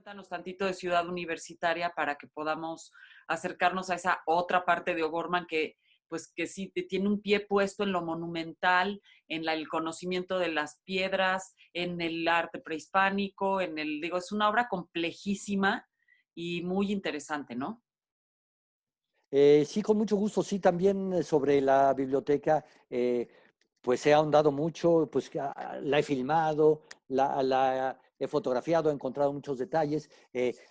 Cuéntanos tantito de Ciudad Universitaria para que podamos acercarnos a esa otra parte de O'Gorman que, pues, que sí tiene un pie puesto en lo monumental, en el conocimiento de las piedras, en el arte prehispánico, digo, es una obra complejísima y muy interesante, ¿no? Sí, con mucho gusto. Sí, también sobre la biblioteca, pues he ahondado mucho, pues la he filmado, la he fotografiado, he encontrado muchos detalles.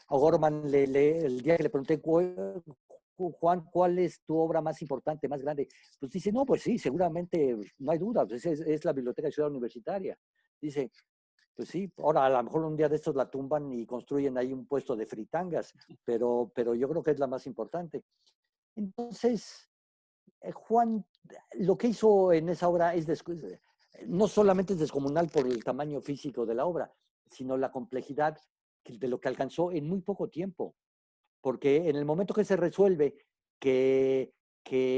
A Gorman, el día que le pregunté, Juan, ¿cuál es tu obra más importante, más grande? Pues dice, no, pues sí, seguramente, no hay duda, pues es la Biblioteca de Ciudad Universitaria. Dice, pues sí, ahora a lo mejor un día de estos la tumban y construyen ahí un puesto de fritangas, pero yo creo que es la más importante. Entonces, Juan, lo que hizo en esa obra no solamente es descomunal por el tamaño físico de la obra, sino la complejidad de lo que alcanzó en muy poco tiempo. Porque en el momento que se resuelve que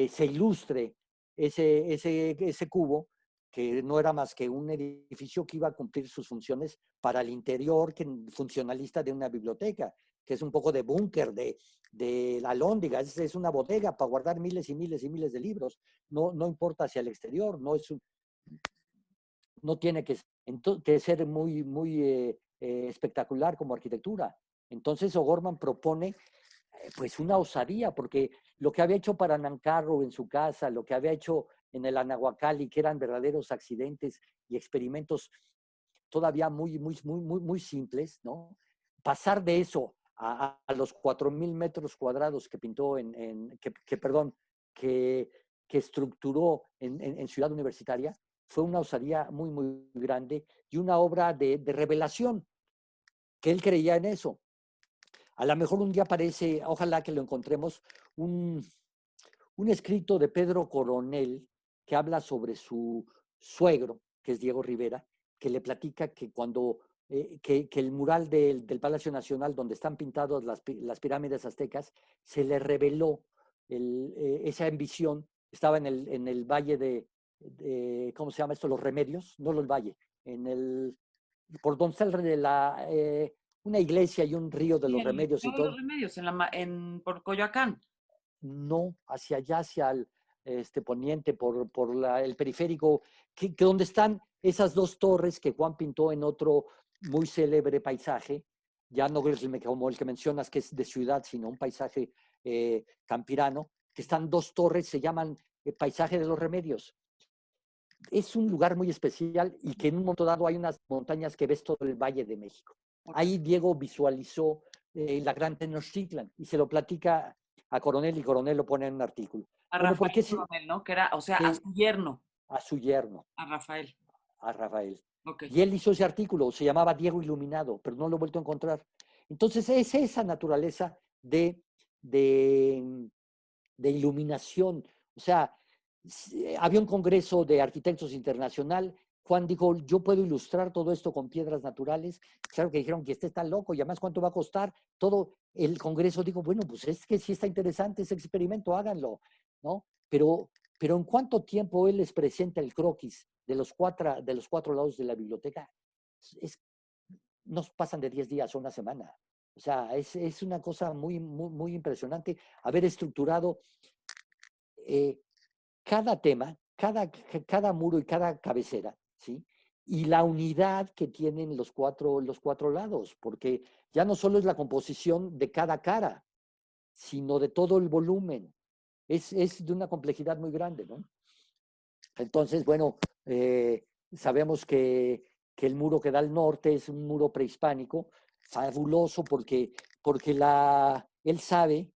se ilustre ese cubo, que no era más que un edificio que iba a cumplir sus funciones para el interior funcionalista de una biblioteca, que es un poco de búnker de la Alhóndiga, es una bodega para guardar miles y miles y miles de libros, no importa hacia el exterior, no tiene que ser muy espectacular como arquitectura. Entonces O'Gorman propone pues una osadía, porque lo que había hecho para Nancarro en su casa, lo que había hecho en el Anahuacalli, que eran verdaderos accidentes y experimentos todavía muy simples, ¿no? Pasar de eso a los 4,000 metros cuadrados que pintó perdón, que, que estructuró en Ciudad Universitaria, fue una osadía muy grande y una obra de revelación, que él creía en eso. A lo mejor un día aparece, ojalá que lo encontremos, un, un escrito de Pedro Coronel que habla sobre su suegro, que es Diego Rivera, que le platica que que el mural del Palacio Nacional, donde están pintadas las pirámides aztecas, se le reveló esa ambición. Estaba en el valle ¿cómo se llama esto? Los Remedios, no los valle, por donde está una iglesia y un río de Sí, los en Remedios y todos los todo. remedios, por Coyoacán. No, hacia allá, hacia el poniente, el periférico, que donde están esas dos torres que Juan pintó en otro muy célebre paisaje, ya no es como el que mencionas que es de ciudad, sino un paisaje campirano, que están dos torres, se llaman Paisaje de los Remedios. Es un lugar muy especial y que en un momento dado hay unas montañas que ves todo el Valle de México. Okay. Ahí Diego visualizó la gran Tenochtitlan y se lo platica a Coronel y Coronel lo pone en un artículo. A Bueno, ¿por qué Rafael Coronel, ¿no? Que era, o sea, a sí, su yerno, a su yerno, a Rafael. a Rafael? Ok. Y él hizo ese artículo, se llamaba Diego Iluminado, pero no lo he vuelto a encontrar. Entonces es esa naturaleza de, de iluminación. O sea, había un congreso de arquitectos internacional. Juan dijo, yo puedo ilustrar todo esto con piedras naturales. Claro que dijeron que este está loco y además cuánto va a costar. Todo el congreso dijo, bueno, pues es que sí está interesante ese experimento, háganlo, ¿no? Pero en cuánto tiempo él les presenta el croquis de los cuatro lados de la biblioteca, es, no pasan de 10 días o una semana. O sea, es una cosa muy impresionante haber estructurado eh, cada tema, cada muro y cada cabecera, ¿sí? Y la unidad que tienen los cuatro lados, porque ya no solo es la composición de cada cara, sino de todo el volumen. Es de una complejidad muy grande, ¿no? Entonces, bueno, sabemos que el muro que da al norte es un muro prehispánico, fabuloso porque él sabe,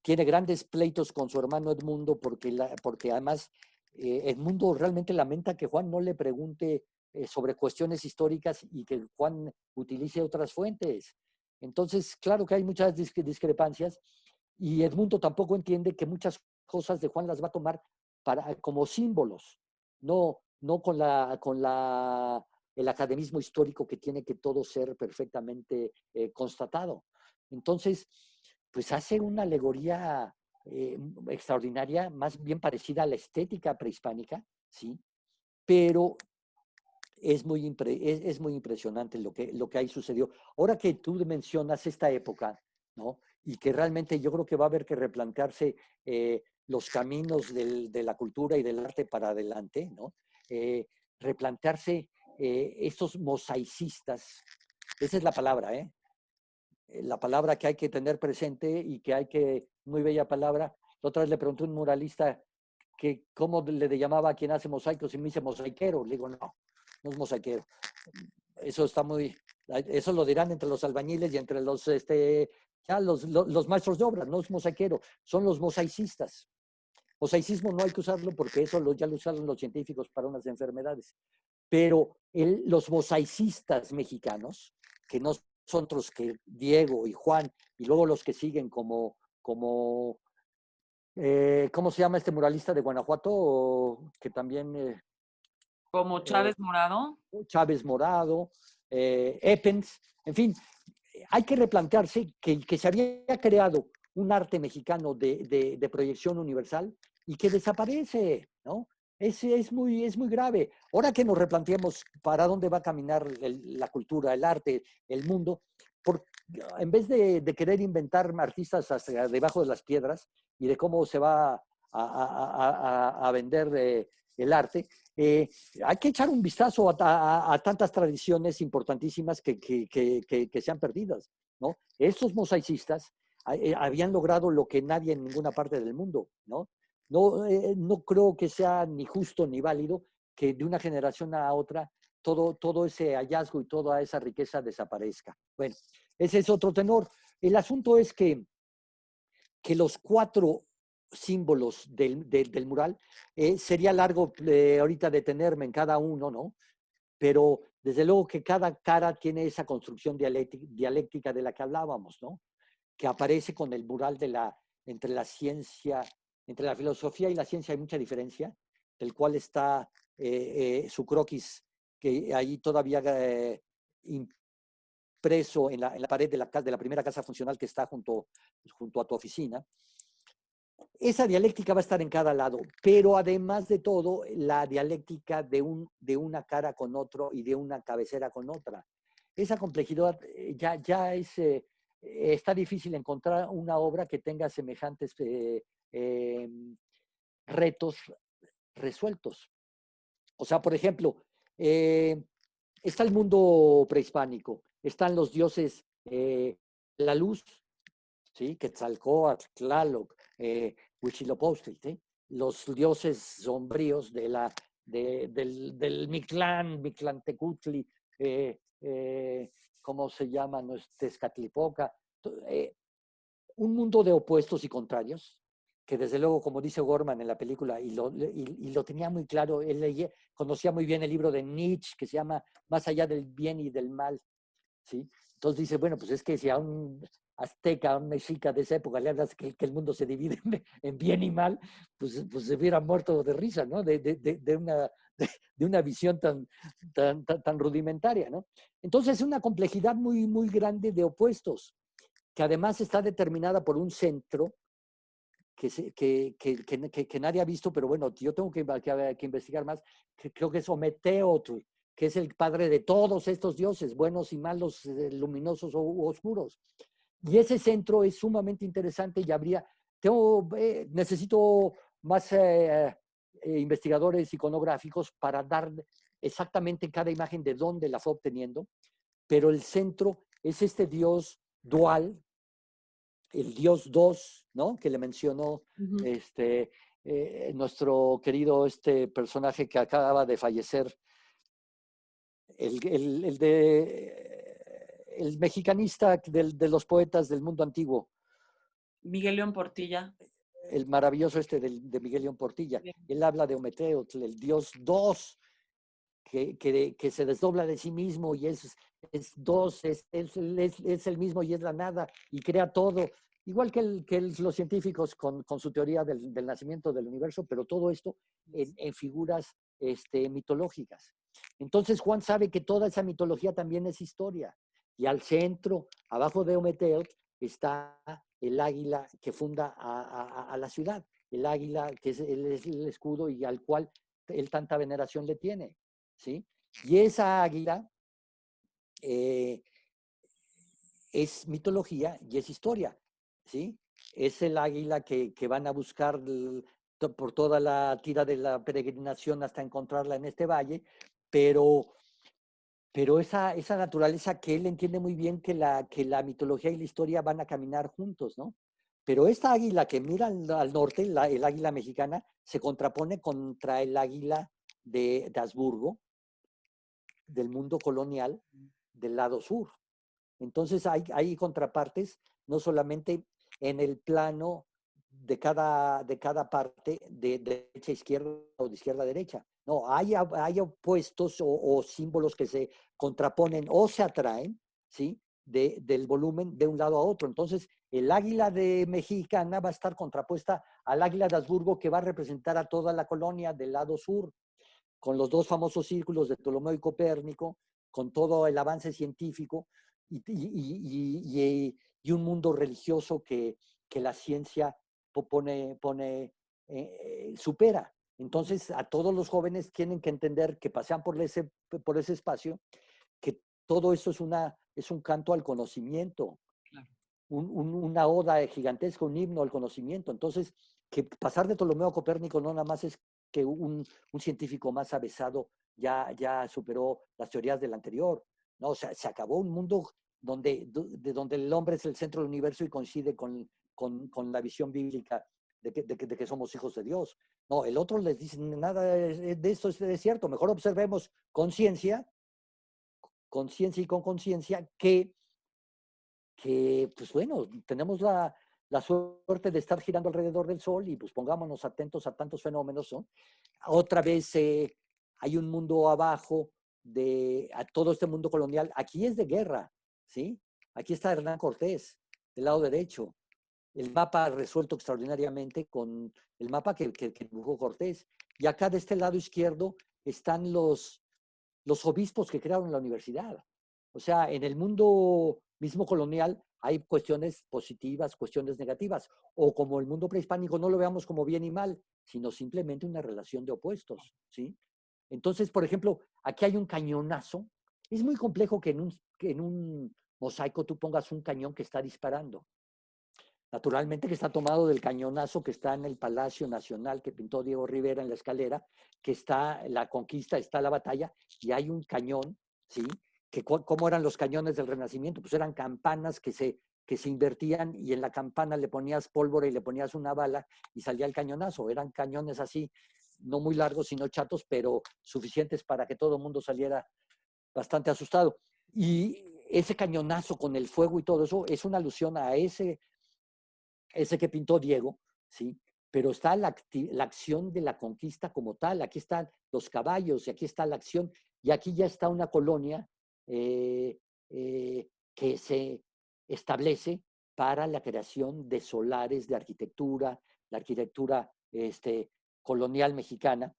tiene grandes pleitos con su hermano Edmundo porque además Edmundo realmente lamenta que Juan no le pregunte sobre cuestiones históricas y que Juan utilice otras fuentes. Entonces, claro que hay muchas discrepancias y Edmundo tampoco entiende que muchas cosas de Juan las va a tomar como símbolos, no el academismo histórico que tiene que todo ser perfectamente constatado. Entonces, pues hace una alegoría extraordinaria, más bien parecida a la estética prehispánica, ¿sí? Pero es muy impresionante lo que ahí sucedió. Ahora que tú mencionas esta época, ¿no? Y que realmente yo creo que va a haber que replantearse los caminos de la cultura y del arte para adelante, ¿no? Replantearse estos mosaicistas, esa es la palabra, ¿eh? La palabra que hay que tener presente y que hay que, muy bella palabra. La otra vez le pregunté a un muralista que cómo le llamaba a quien hace mosaicos y me dice mosaiquero. Le digo, no, no es mosaiquero. Eso está muy, eso lo dirán entre los albañiles y entre ya los maestros de obra, no es mosaiquero, son los mosaicistas. Mosaicismo no hay que usarlo porque ya lo usaron los científicos para unas enfermedades. Pero los mosaicistas mexicanos, que no son otros que Diego y Juan, y luego los que siguen ¿cómo se llama este muralista de Guanajuato? Que también, Como eh, Chávez Morado. Chávez Morado, Eppens, en fin, hay que replantearse que se había creado un arte mexicano de proyección universal y que desaparece, ¿no? Es muy grave. Ahora que nos replanteemos para dónde va a caminar la cultura, el arte, el mundo, por, en vez de querer inventar artistas hasta debajo de las piedras y de cómo se va a vender el arte, hay que echar un vistazo a tantas tradiciones importantísimas que se han perdido, ¿no? Estos mosaicistas habían logrado lo que nadie en ninguna parte del mundo, ¿no? No creo que sea ni justo ni válido que de una generación a otra todo ese hallazgo y toda esa riqueza desaparezca. Bueno, ese es otro tenor. El asunto es que los cuatro símbolos del mural, sería largo ahorita detenerme en cada uno, ¿no? Pero desde luego que cada cara tiene esa construcción dialéctica de la que hablábamos, ¿no? Que aparece con el mural entre la ciencia, entre la filosofía y la ciencia hay mucha diferencia, del cual está su croquis, que ahí todavía impreso en la pared de la primera casa funcional que está junto a tu oficina. Esa dialéctica va a estar en cada lado, pero además de todo, la dialéctica de una cara con otro y de una cabecera con otra. Esa complejidad está difícil encontrar una obra que tenga semejantes eh, retos resueltos. O sea, por ejemplo, está el mundo prehispánico, están los dioses, la luz, ¿sí? Quetzalcóatl, Tlaloc, Huitzilopochtli, ¿sí? Los dioses sombríos del Mictlán, Mictlantecutli, ¿cómo se llama? No es Tezcatlipoca. Eh, un mundo de opuestos y contrarios, que desde luego, como dice Gorman en la película, y lo tenía muy claro, conocía muy bien el libro de Nietzsche, que se llama Más allá del bien y del mal, ¿sí? Entonces dice, bueno, pues es que si a un azteca, a un mexica de esa época le hablas que el mundo se divide en bien y mal, pues se hubiera muerto de risa, ¿no? De una visión tan rudimentaria, ¿no? Entonces es una complejidad muy, muy grande de opuestos, que además está determinada por un centro que nadie ha visto, pero bueno, yo tengo que investigar más, que creo que es Ometeotl, que es el padre de todos estos dioses, buenos y malos, luminosos o oscuros. Y ese centro es sumamente interesante y necesito más investigadores iconográficos para dar exactamente cada imagen de dónde la fue obteniendo, pero el centro es este dios dual, el dios 2, ¿no? Que le mencionó Ujú. nuestro querido personaje que acaba de fallecer, el mexicanista de los poetas del mundo antiguo, Miguel León Portilla. el maravilloso de Miguel León Portilla. Él habla de Ometeotl, el dios 2, que se desdobla de sí mismo y es dos, es el mismo y es la nada y crea todo. Igual los científicos con su teoría del nacimiento del universo, pero todo esto en figuras mitológicas. Entonces Juan sabe que toda esa mitología también es historia. Y al centro, abajo de Ometeotl, está el águila que funda a la ciudad. El águila que es el escudo y al cual él tanta veneración le tiene. ¿Sí? Y esa águila eh, es mitología y es historia, ¿sí? Es el águila que van a buscar por toda la tira de la peregrinación hasta encontrarla en este valle, pero, pero esa naturaleza que él entiende muy bien que la mitología y la historia van a caminar juntos, ¿no? Pero esta águila que mira al norte, el águila mexicana, se contrapone contra el águila de Habsburgo, del mundo colonial, del lado sur. Entonces hay contrapartes, no solamente en el plano de cada parte, de derecha a izquierda o de izquierda a derecha. No, hay opuestos o símbolos que se contraponen o se atraen, ¿sí? Del volumen de un lado a otro. Entonces, el águila de mexicana va a estar contrapuesta al águila de Habsburgo, que va a representar a toda la colonia del lado sur, con los dos famosos círculos de Ptolomeo y Copérnico, con todo el avance científico y un mundo religioso que la ciencia supera. Entonces, a todos los jóvenes tienen que entender que pasean por ese espacio, que todo eso es un canto al conocimiento, Claro. una oda gigantesca, un himno al conocimiento. Entonces, que pasar de Ptolomeo a Copérnico no nada más es que un científico más avesado ya superó las teorías del anterior. No, o sea, se acabó un mundo donde el hombre es el centro del universo y coincide con la visión bíblica de que somos hijos de Dios. No, el otro les dice, nada de esto es cierto, mejor observemos conciencia y con conciencia que, pues bueno, tenemos la suerte de estar girando alrededor del Sol y pues pongámonos atentos a tantos fenómenos, ¿no? Otra vez hay un mundo abajo a todo este mundo colonial. Aquí es de guerra, ¿sí? Aquí está Hernán Cortés, del lado derecho. El mapa resuelto extraordinariamente con el mapa que dibujó Cortés. Y acá de este lado izquierdo están los obispos que crearon la universidad. O sea, en el mundo mismo colonial hay cuestiones positivas, cuestiones negativas, o como el mundo prehispánico no lo veamos como bien y mal, sino simplemente una relación de opuestos, ¿sí? Entonces, por ejemplo, aquí hay un cañonazo. Es muy complejo que en un mosaico tú pongas un cañón que está disparando. Naturalmente que está tomado del cañonazo que está en el Palacio Nacional que pintó Diego Rivera en la escalera, que está la conquista, está la batalla, y hay un cañón, ¿sí? ¿Cómo eran los cañones del Renacimiento? Pues eran campanas que se invertían y en la campana le ponías pólvora y le ponías una bala y salía el cañonazo. Eran cañones así, no muy largos, sino chatos, pero suficientes para que todo el mundo saliera bastante asustado. Y ese cañonazo con el fuego y todo eso es una alusión a ese que pintó Diego, ¿sí? Pero está la acción de la conquista como tal. Aquí están los caballos y aquí está la acción. Y aquí ya está una colonia que se establece para la creación de solares de arquitectura, la arquitectura colonial mexicana,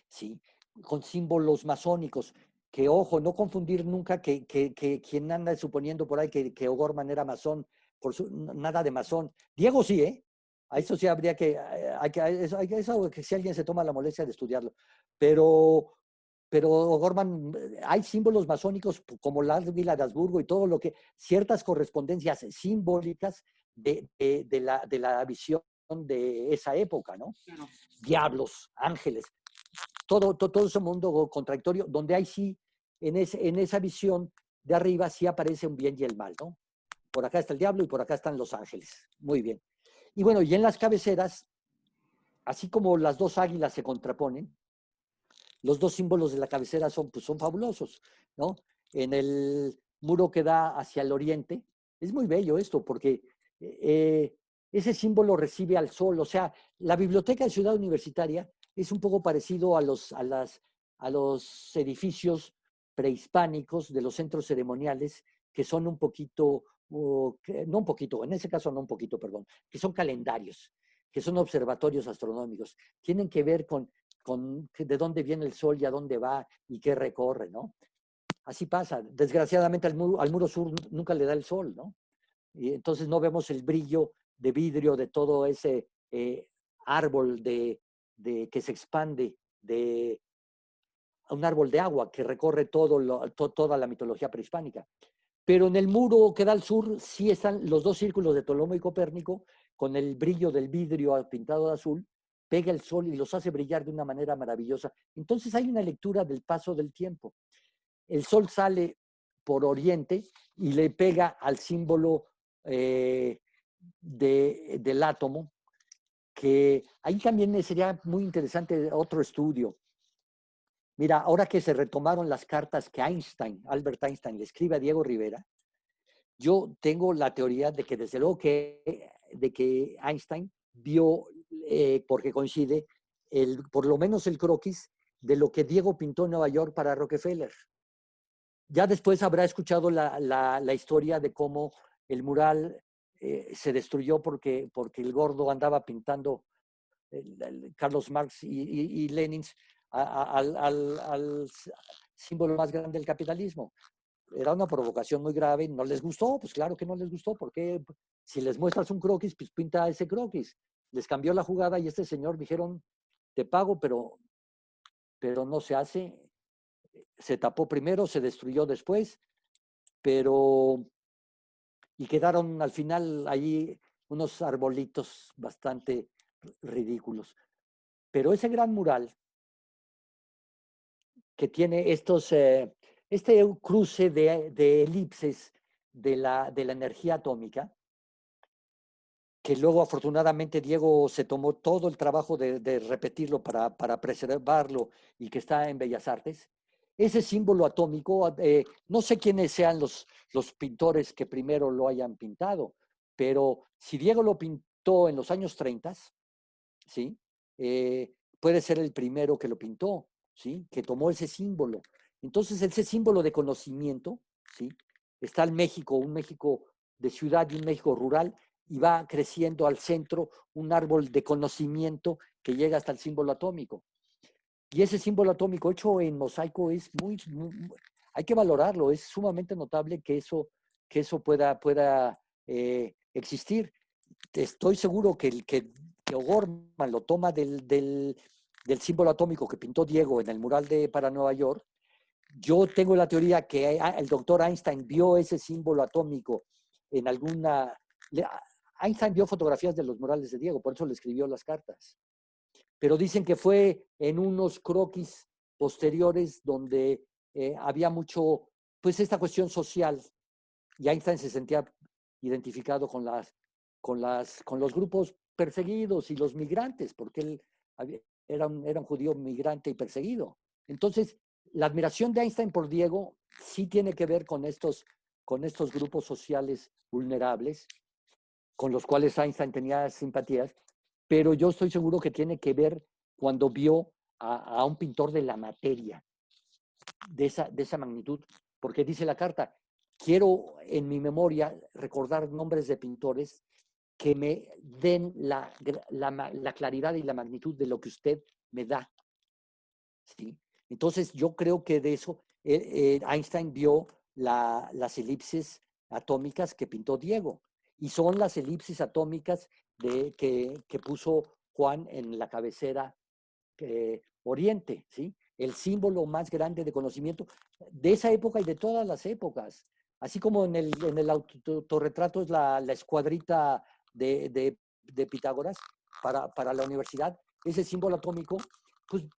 ¿sí? Con símbolos masónicos. Que ojo, no confundir nunca que quien anda suponiendo por ahí que O'Gorman era masón, nada de masón. Diego sí, ¿eh? A eso sí habría que si alguien se toma la molestia de estudiarlo. Pero, pero O'Gorman, hay símbolos masónicos como la águila de Habsburgo y todo lo que, ciertas correspondencias simbólicas de la visión de esa época, ¿no? Claro. Diablos, ángeles, todo ese mundo contradictorio, donde hay sí, en esa visión de arriba sí aparece un bien y el mal, ¿no? Por acá está el diablo y por acá están los ángeles. Muy bien. Y bueno, y en las cabeceras, así como las dos águilas se contraponen, los dos símbolos de la cabecera pues son fabulosos, ¿no? En el muro que da hacia el oriente, es muy bello esto, porque ese símbolo recibe al sol, o sea, la biblioteca de Ciudad Universitaria es un poco parecido a los edificios prehispánicos de los centros ceremoniales, que son un poquito, no un poquito, en ese caso no un poquito, perdón, que son calendarios, que son observatorios astronómicos, tienen que ver con de dónde viene el sol y a dónde va y qué recorre, ¿no? Así pasa. Desgraciadamente al muro sur nunca le da el sol, ¿no? Y entonces no vemos el brillo de vidrio de todo ese árbol que se expande un árbol de agua que recorre toda la mitología prehispánica. Pero en el muro que da al sur sí están los dos círculos de Ptolomeo y Copérnico, con el brillo del vidrio pintado de azul, pega el sol y los hace brillar de una manera maravillosa. Entonces hay una lectura del paso del tiempo. El sol sale por oriente y le pega al símbolo del átomo, que ahí también sería muy interesante otro estudio. Mira, ahora que se retomaron las cartas que Albert Einstein, le escribe a Diego Rivera, yo tengo la teoría de que desde luego de que Einstein vio, porque coincide, por lo menos el croquis de lo que Diego pintó en Nueva York para Rockefeller. Ya después habrá escuchado la historia de cómo el mural se destruyó porque el gordo andaba pintando Carlos Marx y Lenin al símbolo más grande del capitalismo. Era una provocación muy grave, no les gustó, pues claro que no les gustó, porque si les muestras un croquis, pues pinta ese croquis. Les cambió la jugada y este señor dijeron, te pago, pero no se hace. Se tapó primero, se destruyó después, pero y quedaron al final allí unos arbolitos bastante ridículos. Pero ese gran mural que tiene este cruce de elipses de la energía atómica, que luego afortunadamente Diego se tomó todo el trabajo de repetirlo para preservarlo y que está en Bellas Artes. Ese símbolo atómico, no sé quiénes sean los pintores que primero lo hayan pintado, pero si Diego lo pintó en los años 30, ¿sí? Puede ser el primero que lo pintó, ¿sí? Que tomó ese símbolo. Entonces, ese símbolo de conocimiento, ¿sí? Está el México, un México de ciudad y un México rural, y va creciendo al centro un árbol de conocimiento que llega hasta el símbolo atómico. Y ese símbolo atómico hecho en mosaico es hay que valorarlo, es sumamente notable que eso pueda existir. Estoy seguro que O'Gorman lo toma del símbolo atómico que pintó Diego en el mural para Nueva York. Yo tengo la teoría que el doctor Einstein vio ese símbolo atómico en Einstein vio fotografías de los murales de Diego, por eso le escribió las cartas. Pero dicen que fue en unos croquis posteriores donde había mucho, pues esta cuestión social, y Einstein se sentía identificado con los grupos perseguidos y los migrantes, porque él era un judío migrante y perseguido. Entonces, la admiración de Einstein por Diego sí tiene que ver con estos grupos sociales vulnerables, con los cuales Einstein tenía simpatías, pero yo estoy seguro que tiene que ver cuando vio a un pintor de la materia, de esa magnitud, porque dice la carta, quiero en mi memoria recordar nombres de pintores que me den la claridad y la magnitud de lo que usted me da. ¿Sí? Entonces, yo creo que de eso Einstein vio las elipses atómicas que pintó Diego, y son las elipses atómicas que puso Juan en la cabecera oriente, ¿sí? El símbolo más grande de conocimiento de esa época y de todas las épocas. Así como en el autorretrato es la escuadrita de Pitágoras para la universidad, ese símbolo atómico,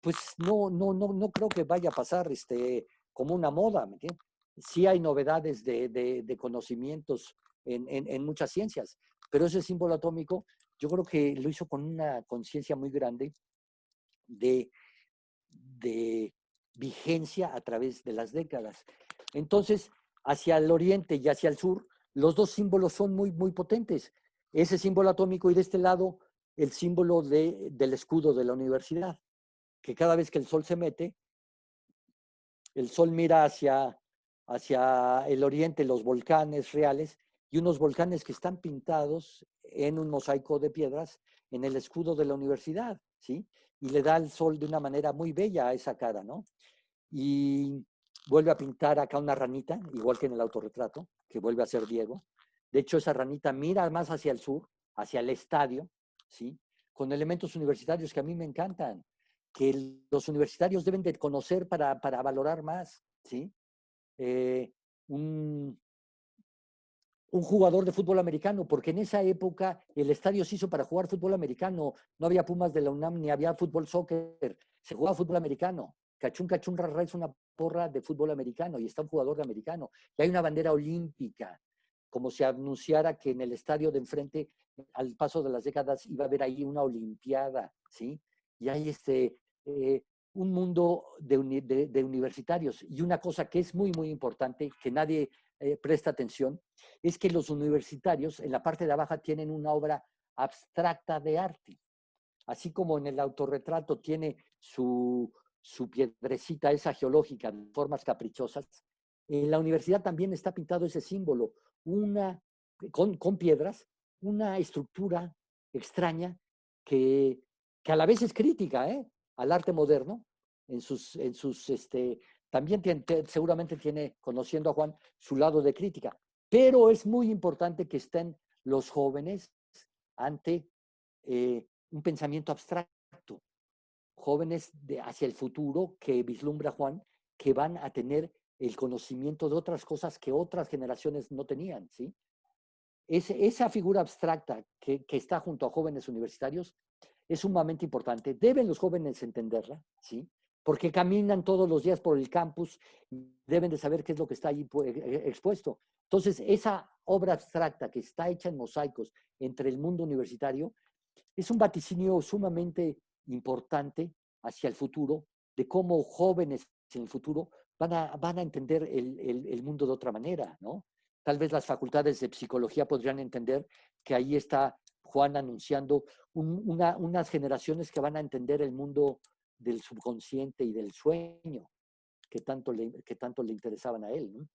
pues no creo que vaya a pasar como una moda, ¿me entiendes? Sí hay novedades de conocimientos en muchas ciencias, pero ese símbolo atómico yo creo que lo hizo con una conciencia muy grande de vigencia a través de las décadas. Entonces, hacia el oriente y hacia el sur, los dos símbolos son muy, muy potentes. Ese símbolo atómico y de este lado, el símbolo del escudo de la universidad, que cada vez que el sol se mete, el sol mira hacia el oriente, los volcanes reales, y unos volcanes que están pintados en un mosaico de piedras en el escudo de la universidad, ¿sí? Y le da el sol de una manera muy bella a esa cara, ¿no? Y vuelve a pintar acá una ranita, igual que en el autorretrato, que vuelve a ser Diego. De hecho, esa ranita mira más hacia el sur, hacia el estadio, ¿sí? Con elementos universitarios que a mí me encantan. que los universitarios deben de conocer para valorar más, ¿sí? Un, un jugador de fútbol americano, porque en esa época el estadio se hizo para jugar fútbol americano, no había Pumas de la UNAM ni había fútbol soccer, se jugaba fútbol americano. Cachún, cachún, rara es una porra de fútbol americano y está un jugador de americano. Y hay una bandera olímpica, como se anunciara que en el estadio de enfrente, al paso de las décadas, iba a haber ahí una olimpiada, ¿sí? Y hay un mundo de universitarios. Y una cosa que es muy, muy importante, que nadie presta atención, es que los universitarios en la parte de abajo tienen una obra abstracta de arte. Así como en el autorretrato tiene su piedrecita esa geológica de formas caprichosas, en la universidad también está pintado ese símbolo, con piedras, una estructura extraña que a la vez es crítica al arte moderno, también seguramente tiene, conociendo a Juan, su lado de crítica, pero es muy importante que estén los jóvenes ante un pensamiento abstracto, jóvenes hacia el futuro que vislumbra Juan, que van a tener el conocimiento de otras cosas que otras generaciones no tenían, ¿sí? Esa figura abstracta que está junto a jóvenes universitarios es sumamente importante. Deben los jóvenes entenderla, ¿sí? Porque caminan todos los días por el campus y deben de saber qué es lo que está ahí expuesto. Entonces, esa obra abstracta que está hecha en mosaicos entre el mundo universitario es un vaticinio sumamente importante hacia el futuro, de cómo jóvenes en el futuro van a entender el mundo de otra manera, ¿no? Tal vez las facultades de psicología podrían entender que ahí está Juan anunciando unas generaciones que van a entender el mundo del subconsciente y del sueño que tanto le interesaban a él, ¿no?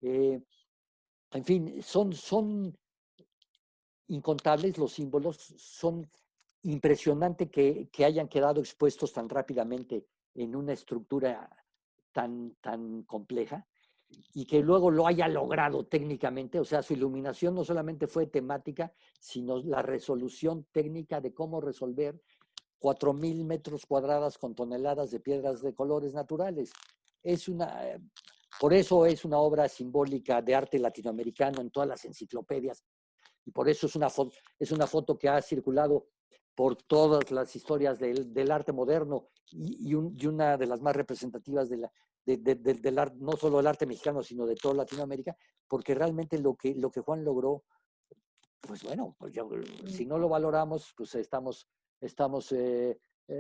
En fin, son incontables los símbolos, son impresionante que hayan quedado expuestos tan rápidamente en una estructura tan compleja y que luego lo haya logrado técnicamente, o sea, su iluminación no solamente fue temática, sino la resolución técnica de cómo resolver 4,000 metros cuadrados con toneladas de piedras de colores naturales. Por eso es una obra simbólica de arte latinoamericano en todas las enciclopedias y por eso es una foto que ha circulado por todas las historias del arte moderno y una de las más representativas del arte, no solo del arte mexicano, sino de toda Latinoamérica, porque realmente lo que Juan logró, pues bueno, pues si no lo valoramos, pues estamos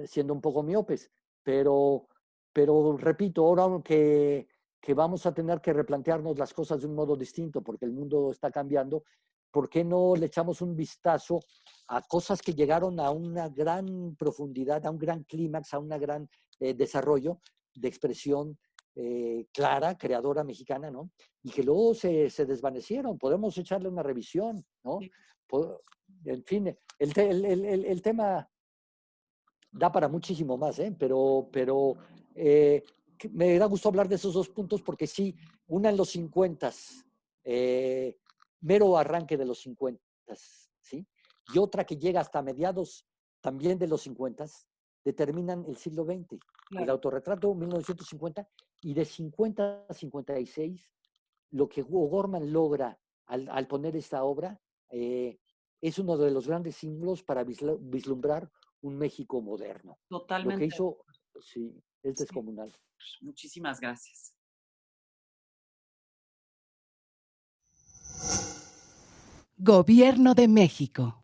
siendo un poco miopes, pero repito, ahora que vamos a tener que replantearnos las cosas de un modo distinto, porque el mundo está cambiando, ¿por qué no le echamos un vistazo a cosas que llegaron a una gran profundidad, a un gran clímax, a un gran desarrollo de expresión clara, creadora mexicana, ¿no? Y que luego se desvanecieron? Podemos echarle una revisión, ¿no? Sí. En fin, el tema da para muchísimo más, pero me da gusto hablar de esos dos puntos porque sí, una en los 50, mero arranque de los 50, ¿sí? Y otra que llega hasta mediados también de los 50, determinan el siglo XX. Claro. El autorretrato 1950 y de 50 a 56, lo que O'Gorman logra al poner esta obra es uno de los grandes símbolos para vislumbrar un México moderno. Totalmente. Lo que hizo, sí, es descomunal. Sí. Muchísimas gracias. Gobierno de México.